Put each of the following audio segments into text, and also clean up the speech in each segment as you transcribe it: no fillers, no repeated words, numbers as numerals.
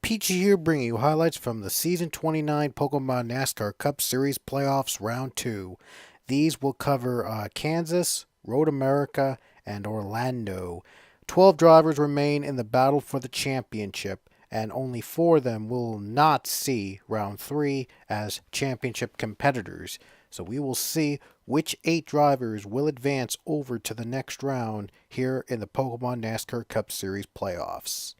PG here, bringing you highlights from the Season 29 Pokemon NASCAR Cup Series Playoffs Round 2. These will cover Kansas, Road America, and Orlando. 12 drivers remain in the battle for the championship, and only 4 of them will not see Round 3 as championship competitors. So we will see which 8 drivers will advance over to the next round here in the Pokemon NASCAR Cup Series Playoffs.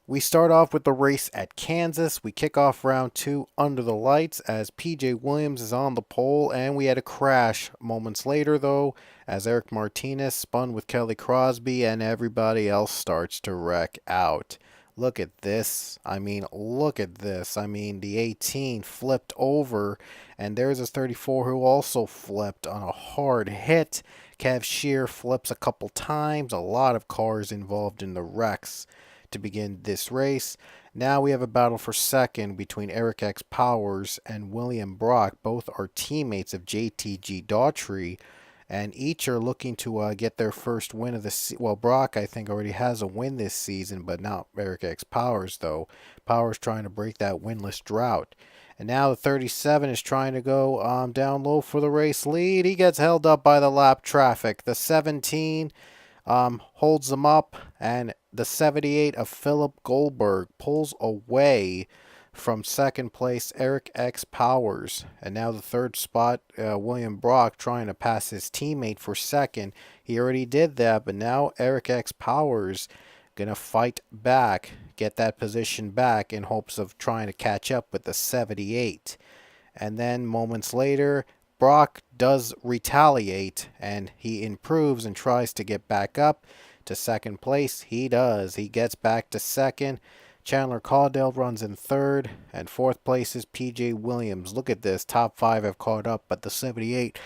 We start off with the race at Kansas. We kick off round 2 under the lights as PJ Williams is on the pole, and we had a crash moments later, though, as Eric Martinez spun with Kelly Crosby and everybody else starts to wreck out. Look at this. Look at this. The 18 flipped over, and there's his 34 who also flipped on a hard hit. Kev Shear flips a couple times. A lot of cars involved in the wrecks to begin this race. Now we have a battle for second between Eric X Powers and William Brock. Both are teammates of JTG Daughtry, and each are looking to get their first win of the season. Well, Brock, I think, already has a win this season, but not Eric X Powers, though. Powers trying to break that winless drought. And now the 37 is trying to go down low for the race lead. He gets held up by the lap traffic. The 17 holds them up, and the 78 of Philip Goldberg pulls away from second place Eric X Powers. And now the third spot, William Brock trying to pass his teammate for second. He already did that, but now Eric X Powers going to fight back, get that position back in hopes of trying to catch up with the 78. And then moments later, Brock does retaliate, and he improves and tries to get back up to second place. He does. He gets back to second. Chandler Caudell runs in third, and fourth place is PJ Williams. Look at this. Top 5 have caught up, but the 78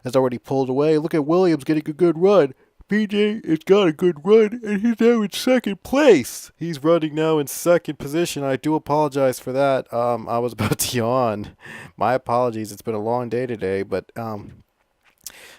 has already pulled away. Look at Williams getting a good run. PJ has got a good run, and he's now in second place. He's running now in second position. I do apologize for that. I was about to yawn. My apologies. It's been a long day today, but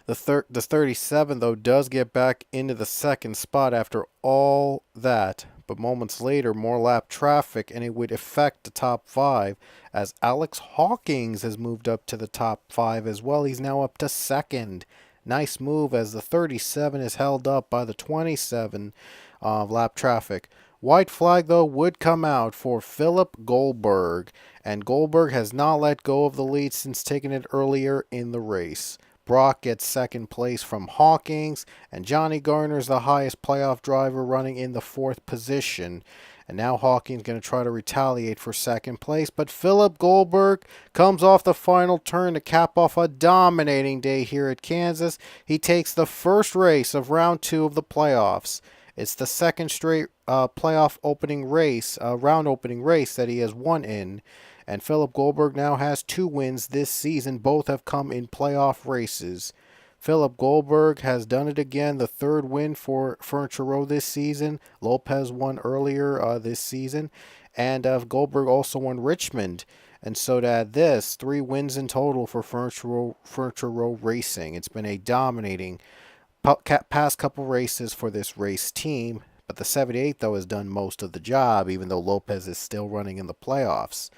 the 37, though, does get back into the second spot after all that. But moments later, more lap traffic, and it would affect the top 5 as Alex Hawkins has moved up to the top 5 as well. He's now up to second. Nice move as the 37 is held up by the 27 lap traffic. White flag, though, would come out for Philip Goldberg, and Goldberg has not let go of the lead since taking it earlier in the race. Brock gets second place from Hawkins, and Johnny Garner's the highest playoff driver running in the 4th position. And now Hawkins going to try to retaliate for second place, but Philip Goldberg comes off the final turn to cap off a dominating day here at Kansas. He takes the first race of round 2 of the playoffs. It's the second straight playoff opening race, round opening race that he has won in. And Philip Goldberg now has 2 wins this season. Both have come in playoff races. Philip Goldberg has done it again, the 3rd win for Furniture Row this season. Lopez won earlier this season. And Goldberg also won Richmond. And so to add this, 3 wins in total for Furniture Row Racing. It's been a dominating past couple races for this race team. But the 78, though, has done most of the job, even though Lopez is still running in the playoffs.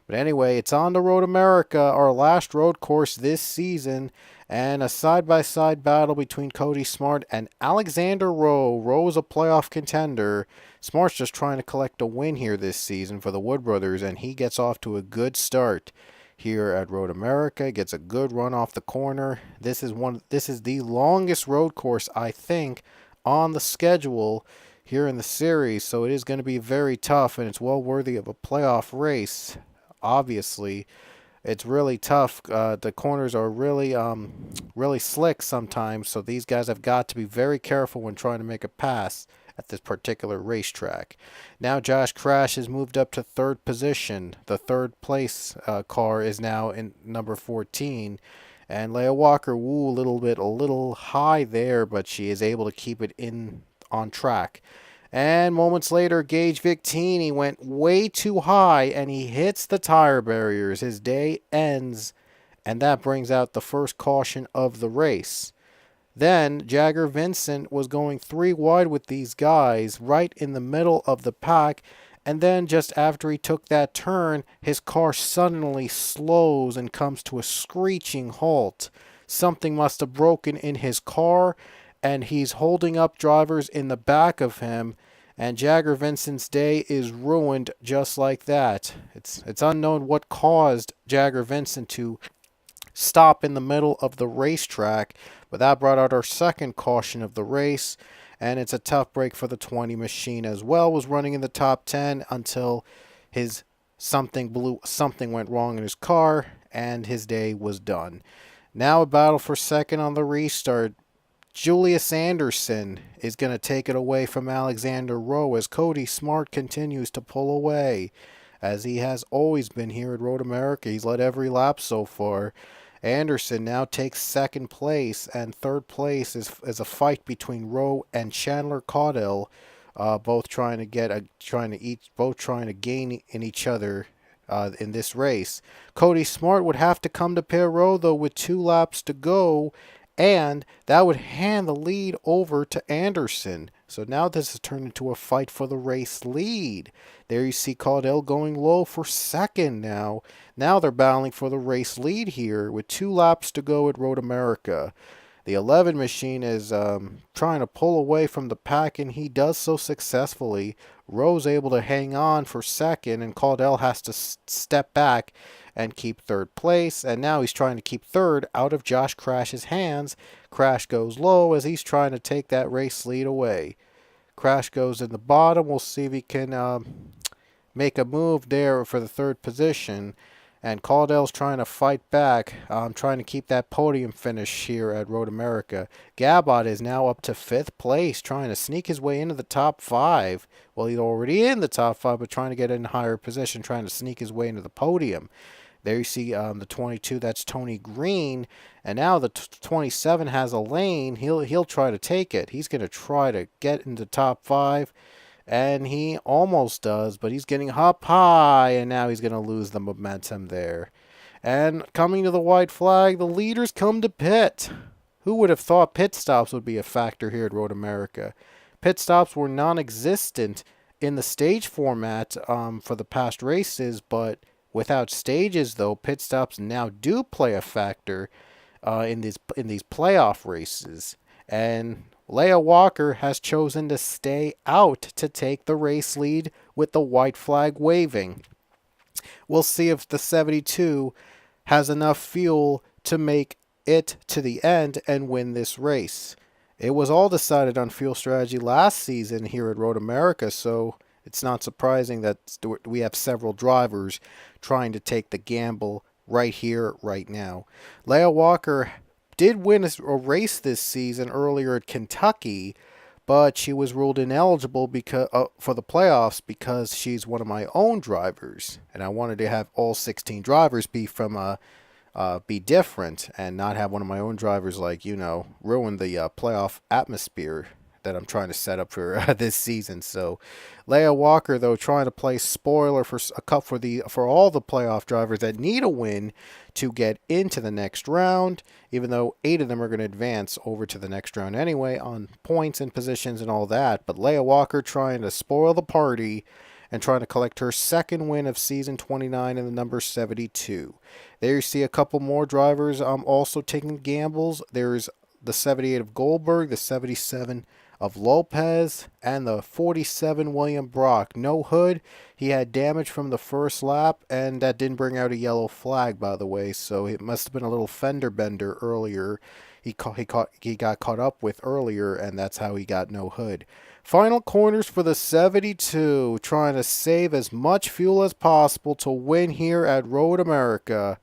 But anyway, it's on the Road America, our last road course this season, and a side-by-side battle between Cody Smart and Alexander Rowe. Rowe is a playoff contender. Smart's just trying to collect a win here this season for the Wood Brothers, and he gets off to a good start here at Road America. Gets a good run off the corner. This is the longest road course, I think, on the schedule here in the series, so it is going to be very tough, and it's well worthy of a playoff race. Obviously, it's really tough. The corners are really slick sometimes, so these guys have got to be very careful when trying to make a pass at this particular racetrack. Now Josh Crash has moved up to 3rd position. The 3rd place car is now in number 14. And Leia Walker, a little high there, but she is able to keep it on track. And moments later, Gage Victini went way too high, and he hits the tire barriers. His day ends, and that brings out the first caution of the race. Then Jagger Vincent was going 3 wide with these guys right in the middle of the pack, And then just after he took that turn, his car suddenly slows and comes to a screeching halt. Something must have broken in his car, and he's holding up drivers in the back of him, and Jagger Vincent's day is ruined just like that. It's unknown what caused Jagger Vincent to stop in the middle of the racetrack, but that brought out our second caution of the race, and it's a tough break for the 20 machine as well. Was running in the top 10 until his something went wrong in his car, and his day was done. Now a battle for second on the restart. Julius Anderson is going to take it away from Alexander Rowe as Cody Smart continues to pull away. As he has always been here at Road America, he's led every lap so far. Anderson now takes second place, and third place is a fight between Rowe and Chandler Caudell, both trying to gain in each other in this race. Cody Smart would have to come to pit road though with 2 laps to go, and that would hand the lead over to Anderson. So now this has turned into a fight for the race lead. There you see Caudell going low for second now. Now they're battling for the race lead here with 2 laps to go at Road America. The 11 machine is trying to pull away from the pack, and he does so successfully. Rowe's able to hang on for second, and Caudell has to step back and keep third place. And now he's trying to keep third out of Josh Crash's hands. Crash goes low as he's trying to take that race lead away. Crash goes in the bottom. We'll see if he can make a move there for the third position. And Caudell's trying to fight back, trying to keep that podium finish here at Road America. Gabot is now up to 5th place, trying to sneak his way into the top 5. Well, he's already in the top 5, but trying to get in a higher position, trying to sneak his way into the podium. There you see the 22, that's Tony Green. And now the 27 has a lane. He'll try to take it. He's going to try to get into top 5. And he almost does, but he's getting up high, and now he's going to lose the momentum there. And coming to the white flag, the leaders come to pit. Who would have thought pit stops would be a factor here at Road America? Pit stops were non-existent in the stage format for the past races, but without stages, though, pit stops now do play a factor in these playoff races. And Leah Walker has chosen to stay out to take the race lead with the white flag waving. We'll see if the 72 has enough fuel to make it to the end and win this race. It was all decided on fuel strategy last season here at Road America, so it's not surprising that we have several drivers trying to take the gamble right here, right now. Leah Walker did win a race this season earlier at Kentucky, but she was ruled ineligible for the playoffs because she's one of my own drivers, and I wanted to have all 16 drivers be different and not have one of my own drivers ruin the playoff atmosphere that I'm trying to set up for this season. So Leah Walker, though, trying to play spoiler for all the playoff drivers that need a win to get into the next round, even though 8 of them are going to advance over to the next round anyway on points and positions and all that. But Leah Walker trying to spoil the party and trying to collect her second win of season 29 in the number 72. There you see a couple more drivers also taking gambles. There's the 78 of Goldberg, the 77 of Lopez, and the 47 William Brock. No hood. He had damage from the first lap, and that didn't bring out a yellow flag, by the way, so it must have been a little fender bender earlier. He got caught up with earlier, and that's how he got no hood. Final corners for the 72, trying to save as much fuel as possible to win here at Road America.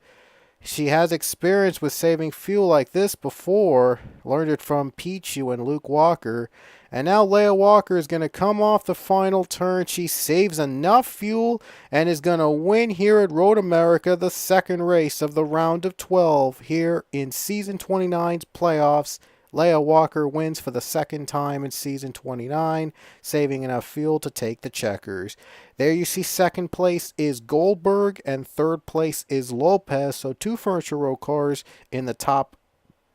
She has experience with saving fuel like this before, learned it from Pichu and Luke Walker, and now Leah Walker is going to come off the final turn. She saves enough fuel and is going to win here at Road America, the second race of the round of 12 here in Season 29's playoffs. Leah Walker wins for the second time in Season 29, saving enough fuel to take the checkers. There you see second place is Goldberg and third place is Lopez. So 2 Furniture Row cars in the top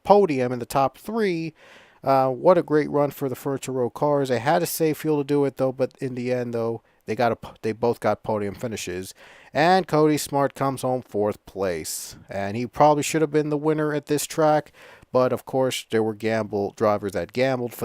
podium in the top 3. What a great run for the Furniture Row cars. They had to save fuel to do it, though, but in the end, though, they both got podium finishes, and Cody Smart comes home 4th place. And he probably should have been the winner at this track, but of course there were gamble drivers that gambled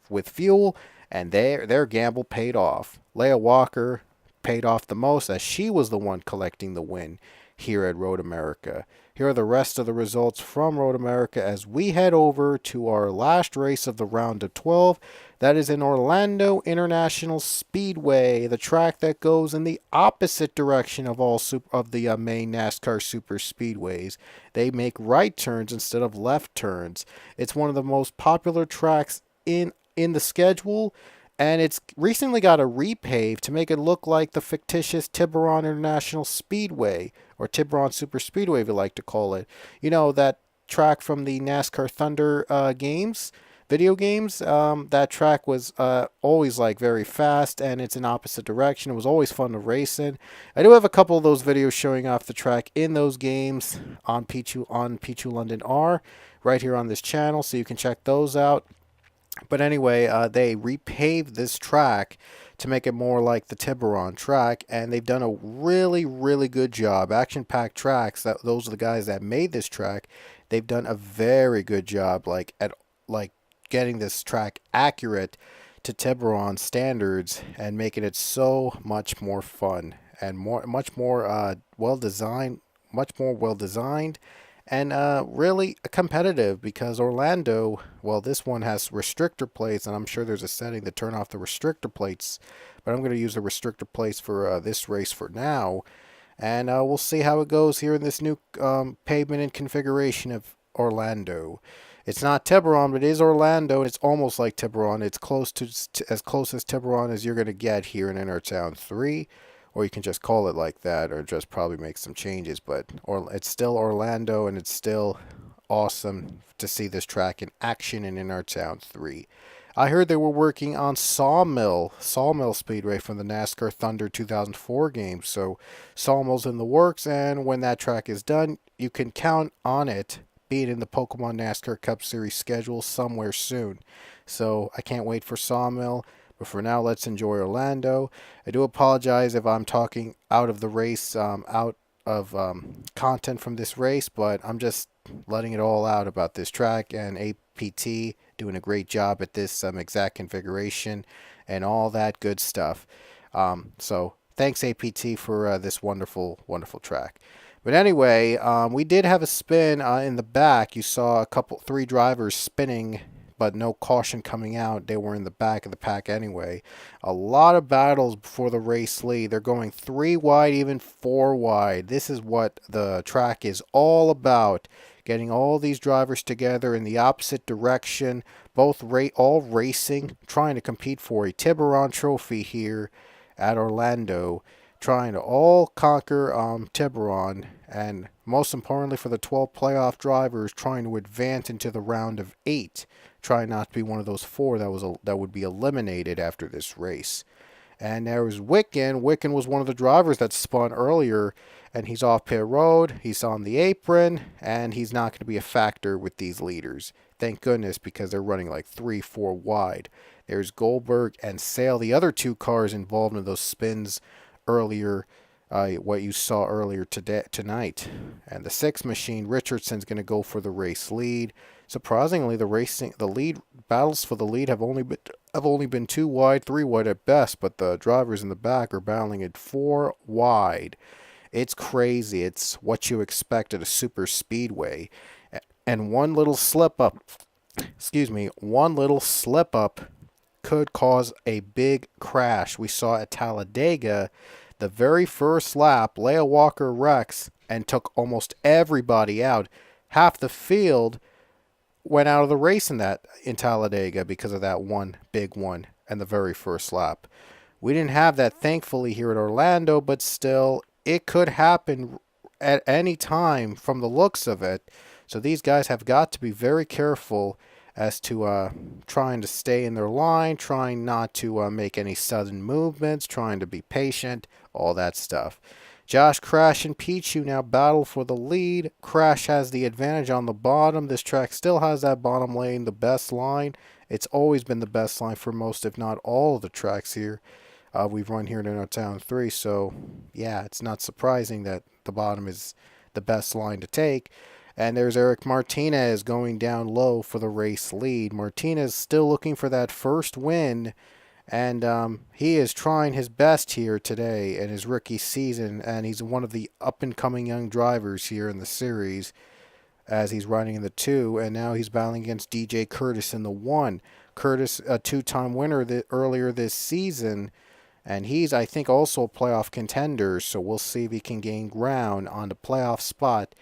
with fuel, and their gamble paid off. Leah Walker paid off the most as she was the one collecting the win here at Road America. Here are the rest of the results from Road America as we head over to our last race of the round of 12. That is in Orlando International Speedway, the track that goes in the opposite direction of the main NASCAR super speedways. They make right turns instead of left turns. It's one of the most popular tracks in the schedule, and it's recently got a repave to make it look like the fictitious Tiburon International Speedway, or Tiburon Super Speedway if you like to call it. You know, that track from the NASCAR Thunder video games. That track was always like very fast, and it's in opposite direction. It was always fun to race in. I do have a couple of those videos showing off the track in those games on Pichu London R right here on this channel, so you can check those out. But anyway, they repaved this track to make it more like the Tiburon track, and they've done a really, really good job. Action-packed tracks. Those are the guys that made this track. They've done a very good job, like getting this track accurate to Tiburon standards and making it so much more fun and much more well designed, and really competitive, because Orlando, well, this one has restrictor plates, and I'm sure there's a setting to turn off the restrictor plates, but I'm going to use the restrictor plates for this race for now, and we'll see how it goes here in this new pavement and configuration of Orlando. It's not Tiburon, but it is Orlando, and it's almost like Tiburon. It's as close as Tiburon as you're going to get here in Intertown 3. Or you can just call it like that, or just probably make some changes. But it's still Orlando, and it's still awesome to see this track in action in Intertown 3. I heard they were working on Sawmill Speedway from the NASCAR Thunder 2004 game. So Sawmill's in the works, and when that track is done, you can count on it being in the Pokemon NASCAR Cup Series schedule somewhere soon. So I can't wait for Sawmill. But for now, let's enjoy Orlando. I do apologize if I'm talking out of the race, out of content from this race, but I'm just letting it all out about this track, and APT doing a great job at this exact configuration and all that good stuff. So thanks, APT, for this wonderful, wonderful track. But anyway, we did have a spin in the back. You saw three drivers spinning, but no caution coming out. They were in the back of the pack anyway. A lot of battles before the race lead. They're going 3 wide, even 4 wide. This is what the track is all about. Getting all these drivers together in the opposite direction, all racing, trying to compete for a Tiburon trophy here at Orlando, trying to all conquer Tiburon, and most importantly for the 12 playoff drivers, trying to advance into the round of 8. Try not to be one of those 4 that would be eliminated after this race. And there was Wicken. Wicken was one of the drivers that spun earlier, and he's off pit road. He's on the apron, and he's not going to be a factor with these leaders. Thank goodness, because they're running like 3-4 wide. There's Goldberg and Sale, the other 2 cars involved in those spins earlier, what you saw earlier tonight. And the 6 machine, Richardson's going to go for the race lead. Surprisingly, the lead battles for the lead have only been 2 wide, 3 wide at best, but the drivers in the back are battling at 4 wide. It's crazy. It's what you expect at a super speedway. And one little slip up could cause a big crash. We saw at Talladega, the very first lap, Leah Walker wrecks and took almost everybody out. Half the field went out of the race in Talladega because of that one big one and the very first lap. We didn't have that, thankfully, here at Orlando, but still, it could happen at any time from the looks of it. So these guys have got to be very careful as to trying to stay in their line, trying not to make any sudden movements, trying to be patient, all that stuff. Josh, Crash, and Pichu now battle for the lead. Crash has the advantage on the bottom. This track still has that bottom lane, the best line. It's always been the best line for most, if not all, of the tracks here. we've run here in our town 3. So, yeah, it's not surprising that the bottom is the best line to take. And there's Eric Martinez going down low for the race lead. Martinez still looking for that first win, and he is trying his best here today in his rookie season, and he's one of the up-and-coming young drivers here in the series as he's riding in the 2, and now he's battling against DJ Curtis in the 1. Curtis, a two-time winner earlier this season, and he's, I think, also a playoff contender, so we'll see if he can gain ground on the playoff spot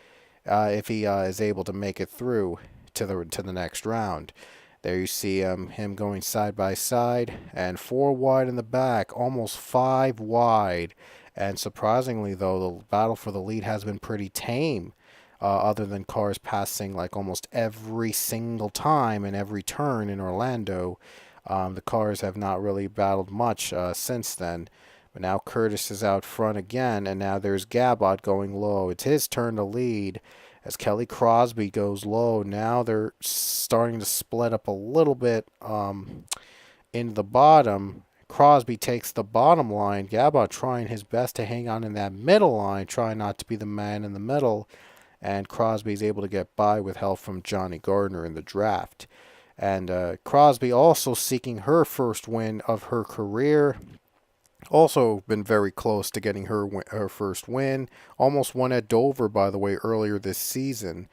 if he is able to make it through to the next round. There you see him going side by side, and 4 wide in the back, almost 5 wide. And surprisingly, though, the battle for the lead has been pretty tame, other than cars passing like almost every single time in every turn in Orlando. The cars have not really battled much since then. But now Curtis is out front again, and now there's Gabot going low. It's his turn to lead as Kelly Crosby goes low. Now they're starting to split up a little bit into the bottom. Crosby takes the bottom line. Gabot trying his best to hang on in that middle line, trying not to be the man in the middle. And Crosby's able to get by with help from Johnny Gardner in the draft. And Crosby also seeking her first win of her career. Also been very close to getting her first win. Almost won at Dover, by the way, earlier this season.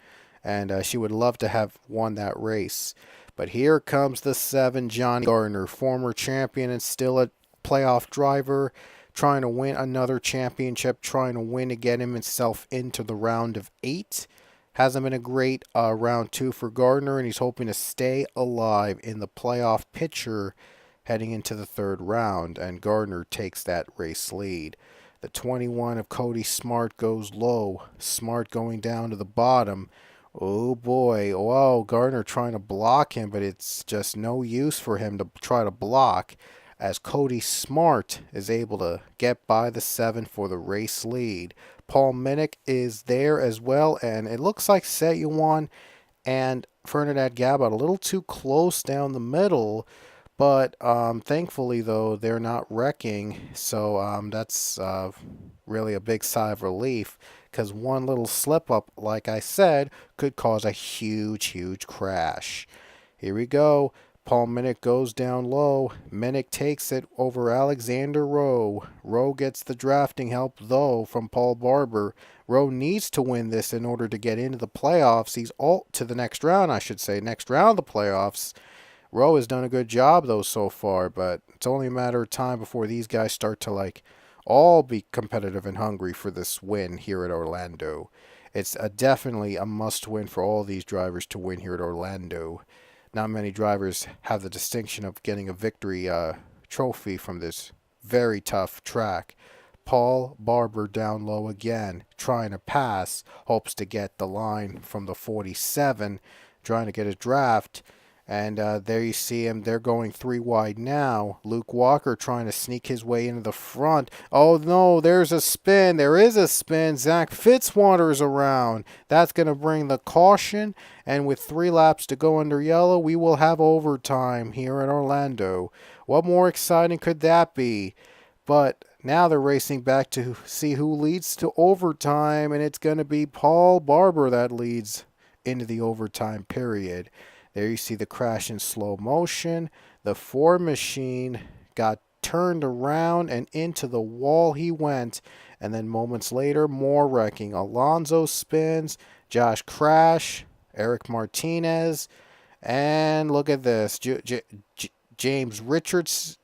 And she would love to have won that race. But here comes the 7, Johnny Gardner, former champion and still a playoff driver, trying to win another championship, trying to win to get himself into the round of 8. Hasn't been a great round 2 for Gardner, and he's hoping to stay alive in the playoff picture heading into the 3rd round, and Gardner takes that race lead. The 21 of Cody Smart goes low. Smart going down to the bottom. Oh boy, whoa, Gardner trying to block him, but it's just no use for him to try to block as Cody Smart is able to get by the 7 for the race lead. Paul Minnick is there as well, and it looks like Setuan and Fernandad Gabot a little too close down the middle, but thankfully, though, they're not wrecking, so that's really a big sigh of relief, because one little slip-up, like I said, could cause a huge, huge crash. Here we go. Paul Minnick goes down low. Minnick takes it over Alexander Rowe. Rowe gets the drafting help, though, from Paul Barber. Rowe needs to win this in order to get into the playoffs. He's all to the next round, I should say. Next round of the playoffs. Rowe has done a good job, though, so far, but it's only a matter of time before these guys start to, all be competitive and hungry for this win here at Orlando. It's definitely a must-win for all these drivers to win here at Orlando. Not many drivers have the distinction of getting a victory trophy from this very tough track. Paul Barber down low again, trying to pass, hopes to get the line from the 47, trying to get a draft. And there you see him. They're going 3 wide now. Luke Walker trying to sneak his way into the front. Oh, no, there's a spin. There is a spin. Zach Fitzwater's around. That's going to bring the caution. And with 3 laps to go under yellow, we will have overtime here in Orlando. What more exciting could that be? But now they're racing back to see who leads to overtime. And it's going to be Paul Barber that leads into the overtime period. There you see the crash in slow motion. The Ford machine got turned around and into the wall he went. And then moments later, more wrecking. Alonso spins. Josh Crash. Eric Martinez. And look at this. James Richardson.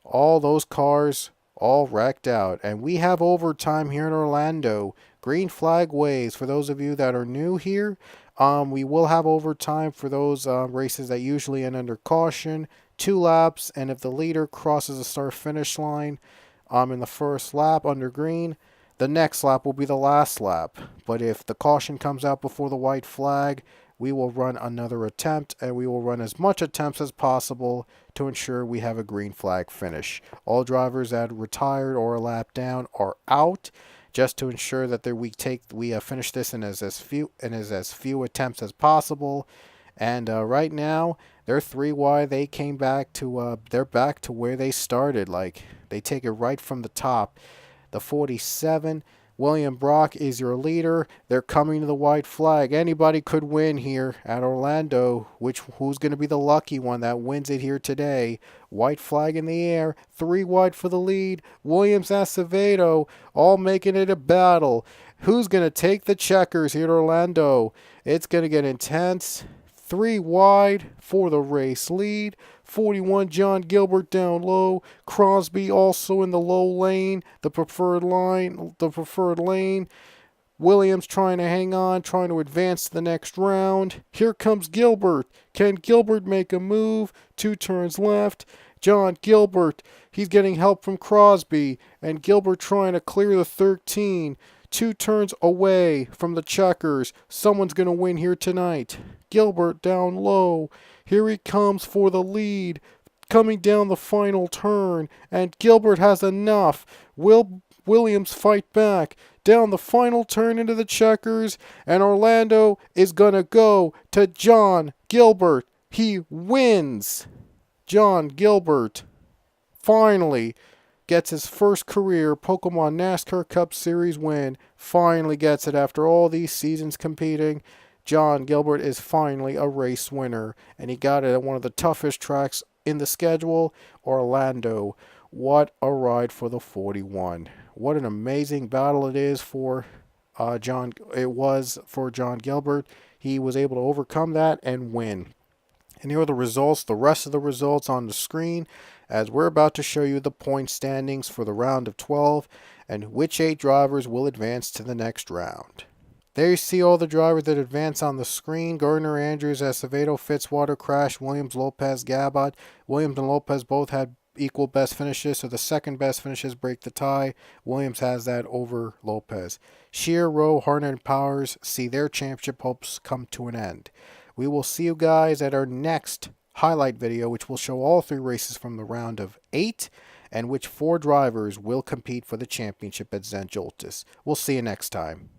All those cars all wrecked out. And we have overtime here in Orlando. Green flag ways. For those of you that are new here, we will have overtime for those races that usually end under caution. 2 laps, and if the leader crosses the start-finish line in the first lap under green, the next lap will be the last lap. But if the caution comes out before the white flag, we will run another attempt, and we will run as much attempts as possible to ensure we have a green flag finish. All drivers that retired or a lap down are out, just to ensure that we finish this in as few attempts as possible. And right now, they're 3 wide. They came back to, they're back to where they started. Like, they take it right from the top. The 47, William Brock is your leader. They're coming to the white flag. Anybody could win here at Orlando. Who's going to be the lucky one that wins it here today? White flag in the air. 3 wide for the lead. Williams Acevedo all making it a battle. Who's going to take the checkers here at Orlando? It's going to get intense. 3 wide for the race lead. 41 John Gilbert down low. Crosby also in the low lane, the preferred lane. Williams trying to hang on, trying to advance to the next round. Here comes Gilbert. Can Gilbert make a move? 2 turns left. John Gilbert, he's getting help from Crosby, and Gilbert trying to clear the 13. 2 turns away from the checkers. Someone's going to win here tonight. Gilbert down low. Here he comes for the lead. Coming down the final turn. And Gilbert has enough. Will Williams fight back? Down the final turn into the checkers. And Orlando is going to go to John Gilbert. He wins. John Gilbert finally gets his first career Pokemon NASCAR Cup Series win. Finally gets it after all these seasons competing. John Gilbert is finally a race winner, and he got it at one of the toughest tracks in the schedule, Orlando. What a ride for the 41. What an amazing battle it is for John. It was for John Gilbert. He was able to overcome that and win. And here are the results, the rest of the results on the screen, as we're about to show you the point standings for the round of 12 and which 8 drivers will advance to the next round. There you see all the drivers that advance on the screen. Gardner, Andrews, Acevedo, Fitzwater, Crash, Williams, Lopez, Gabot. Williams and Lopez both had equal best finishes, so the second best finishes break the tie. Williams has that over Lopez. Shear, Rowe, Hartnett, and Powers see their championship hopes come to an end. We will see you guys at our next highlight video, which will show all 3 races from the round of 8 and which 4 drivers will compete for the championship at St. Joltis. We'll see you next time.